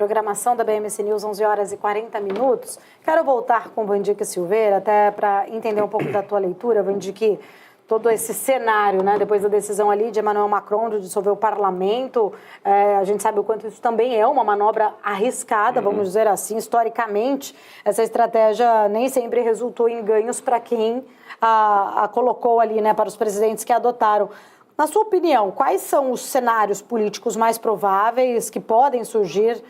Programação da BMC News, 11 horas e 40 minutos. Quero voltar com o Vandique Silveira, até para entender um pouco da tua leitura, Vandique, todo esse cenário, né, depois da decisão ali de Emmanuel Macron de dissolver o parlamento. A gente sabe o quanto isso também é uma manobra arriscada, vamos dizer assim. Historicamente, essa estratégia nem sempre resultou em ganhos para quem a colocou ali, né, para os presidentes que a adotaram. Na sua opinião, quais são os cenários políticos mais prováveis que podem surgir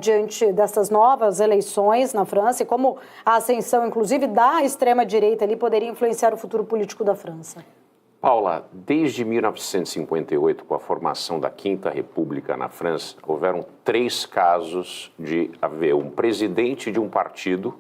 diante dessas novas eleições na França e como a ascensão, inclusive, da extrema-direita ali poderia influenciar o futuro político da França? Paula, desde 1958, com a formação da Quinta República na França, houveram 3 casos de haver um presidente de um partido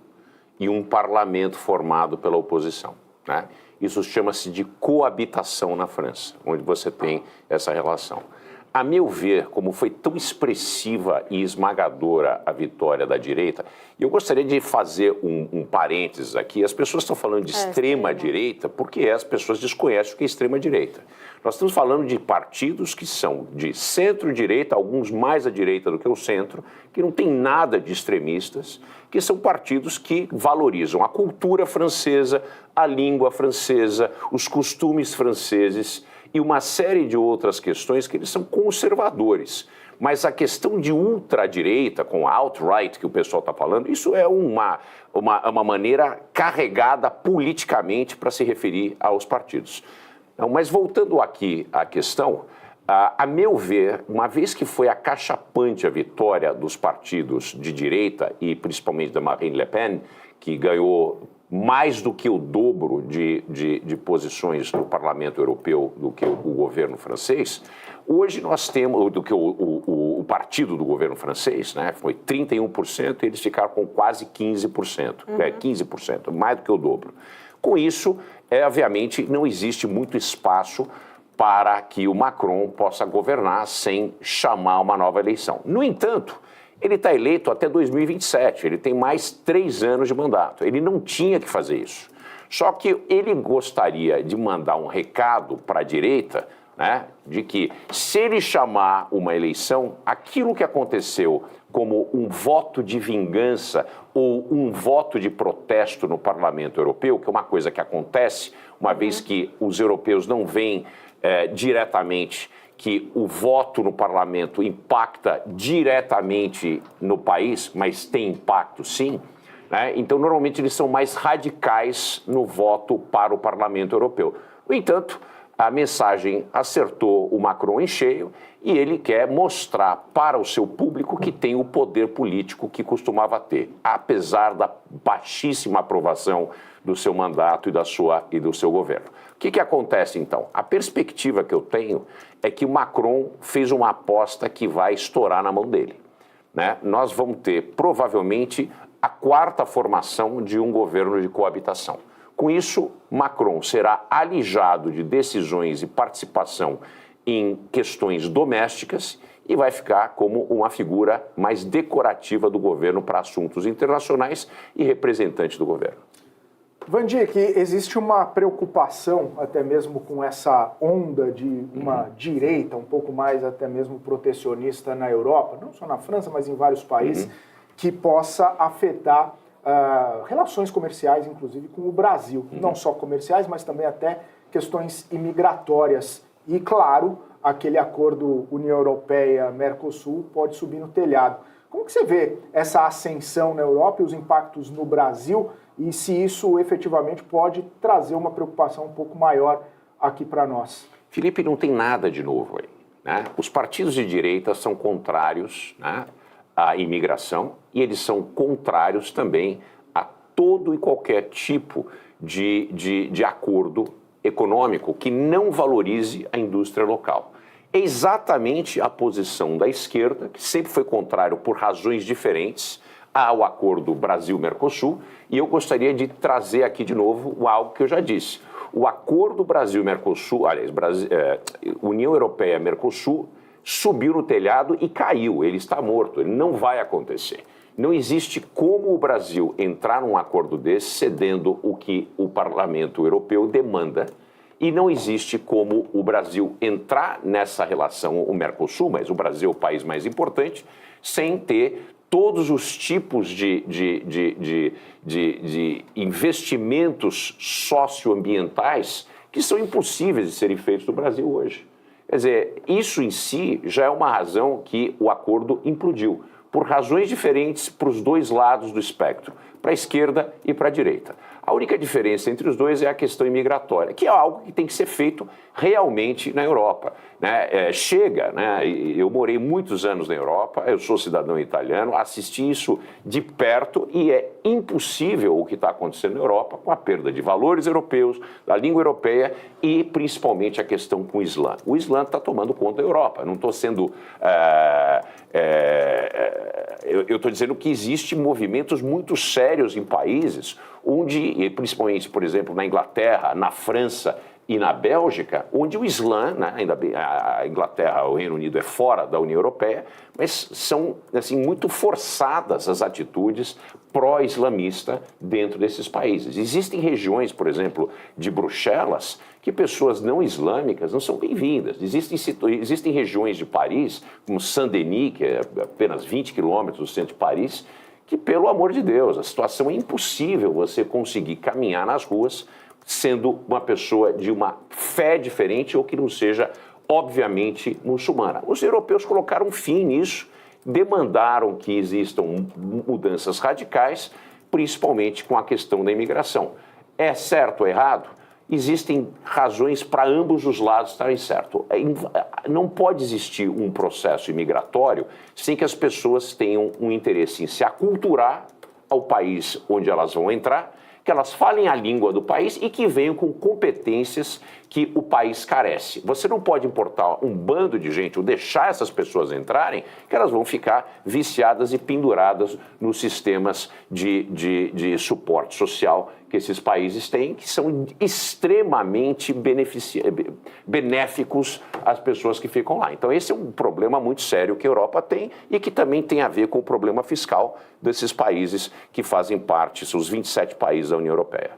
e um parlamento formado pela oposição, né? Isso chama-se de coabitação na França, onde você tem essa relação. A meu ver, como foi tão expressiva e esmagadora a vitória da direita, eu gostaria de fazer um parênteses aqui. As pessoas estão falando de extrema-direita porque as pessoas desconhecem o que é extrema-direita. Nós estamos falando de partidos que são de centro-direita, alguns mais à direita do que o centro, que não tem nada de extremistas, que são partidos que valorizam a cultura francesa, a língua francesa, os costumes franceses e uma série de outras questões que eles são conservadores. Mas a questão de ultradireita, com alt-right que o pessoal está falando, isso é uma maneira carregada politicamente para se referir aos partidos. Não, mas voltando aqui à questão, a meu ver, uma vez que foi acachapante a vitória dos partidos de direita, e principalmente da Marine Le Pen, que ganhou mais do que o dobro de posições no Parlamento Europeu do que o governo francês, hoje nós temos, do que o partido do governo francês, né, foi 31%, e eles ficaram com quase 15%, 15%, mais do que o dobro. Com isso, obviamente, não existe muito espaço para que o Macron possa governar sem chamar uma nova eleição. No entanto, ele está eleito até 2027, ele tem mais 3 anos de mandato. Ele não tinha que fazer isso. Só que ele gostaria de mandar um recado para a direita, né, de que se ele chamar uma eleição, aquilo que aconteceu como um voto de vingança ou um voto de protesto no Parlamento Europeu, que é uma coisa que acontece, uma vez que os europeus não veem diretamente que o voto no parlamento impacta diretamente no país, mas tem impacto sim, né? Então, normalmente, eles são mais radicais no voto para o Parlamento Europeu. No entanto, a mensagem acertou o Macron em cheio e ele quer mostrar para o seu público que tem o poder político que costumava ter, apesar da baixíssima aprovação do seu mandato e do seu governo. O que acontece, então? A perspectiva que eu tenho é que o Macron fez uma aposta que vai estourar na mão dele, né? Nós vamos ter, provavelmente, a 4ª formação de um governo de coabitação. Com isso, Macron será alijado de decisões e participação em questões domésticas e vai ficar como uma figura mais decorativa do governo para assuntos internacionais e representante do governo. Vandique, existe uma preocupação até mesmo com essa onda de uma direita um pouco mais até mesmo protecionista na Europa, não só na França, mas em vários países, que possa afetar relações comerciais, inclusive com o Brasil. Não só comerciais, mas também até questões imigratórias. E, claro, aquele acordo União Europeia-Mercosul pode subir no telhado. Como que você vê essa ascensão na Europa e os impactos no Brasil e se isso efetivamente pode trazer uma preocupação um pouco maior aqui para nós? Felipe, não tem nada de novo aí, né? Os partidos de direita são contrários, né, à imigração e eles são contrários também a todo e qualquer tipo de acordo econômico que não valorize a indústria local. É exatamente a posição da esquerda, que sempre foi contrário por razões diferentes ao acordo Brasil-Mercosul, e eu gostaria de trazer aqui de novo algo que eu já disse. O acordo Brasil-Mercosul, aliás, União Europeia-Mercosul, subiu no telhado e caiu, ele está morto, ele não vai acontecer. Não existe como o Brasil entrar num acordo desse cedendo o que o Parlamento Europeu demanda. E não existe como o Brasil entrar nessa relação, o Mercosul, mas o Brasil é o país mais importante, sem ter todos os tipos de investimentos socioambientais que são impossíveis de serem feitos no Brasil hoje. Quer dizer, isso em si já é uma razão que o acordo implodiu, por razões diferentes para os dois lados do espectro, para a esquerda e para a direita. A única diferença entre os dois é a questão imigratória, que é algo que tem que ser feito realmente na Europa. Né? Chega, né? Eu morei muitos anos na Europa, eu sou cidadão italiano, assisti isso de perto e é impossível o que está acontecendo na Europa com a perda de valores europeus, da língua europeia e principalmente a questão com o Islã. O Islã está tomando conta da Europa, não estou sendo... eu estou dizendo que existem movimentos muito sérios em países onde, principalmente, por exemplo, na Inglaterra, na França e na Bélgica, onde o Islã, né, ainda bem, a Inglaterra, o Reino Unido é fora da União Europeia, mas são assim, muito forçadas as atitudes pró-islamista dentro desses países. Existem regiões, por exemplo, de Bruxelas, que pessoas não islâmicas não são bem-vindas. Existem regiões de Paris, como Saint-Denis, que é apenas 20 quilômetros do centro de Paris, que, pelo amor de Deus, a situação é impossível você conseguir caminhar nas ruas sendo uma pessoa de uma fé diferente ou que não seja, obviamente, muçulmana. Os europeus colocaram um fim nisso, demandaram que existam mudanças radicais, principalmente com a questão da imigração. É certo ou errado? Existem razões para ambos os lados estarem certos. Não pode existir um processo imigratório sem que as pessoas tenham um interesse em se aculturar ao país onde elas vão entrar, que elas falem a língua do país e que venham com competências que o país carece. Você não pode importar um bando de gente ou deixar essas pessoas entrarem, que elas vão ficar viciadas e penduradas nos sistemas de suporte social que esses países têm, que são extremamente benéficos às pessoas que ficam lá. Então esse é um problema muito sério que a Europa tem e que também tem a ver com o problema fiscal desses países que fazem parte, são os 27 países da União Europeia.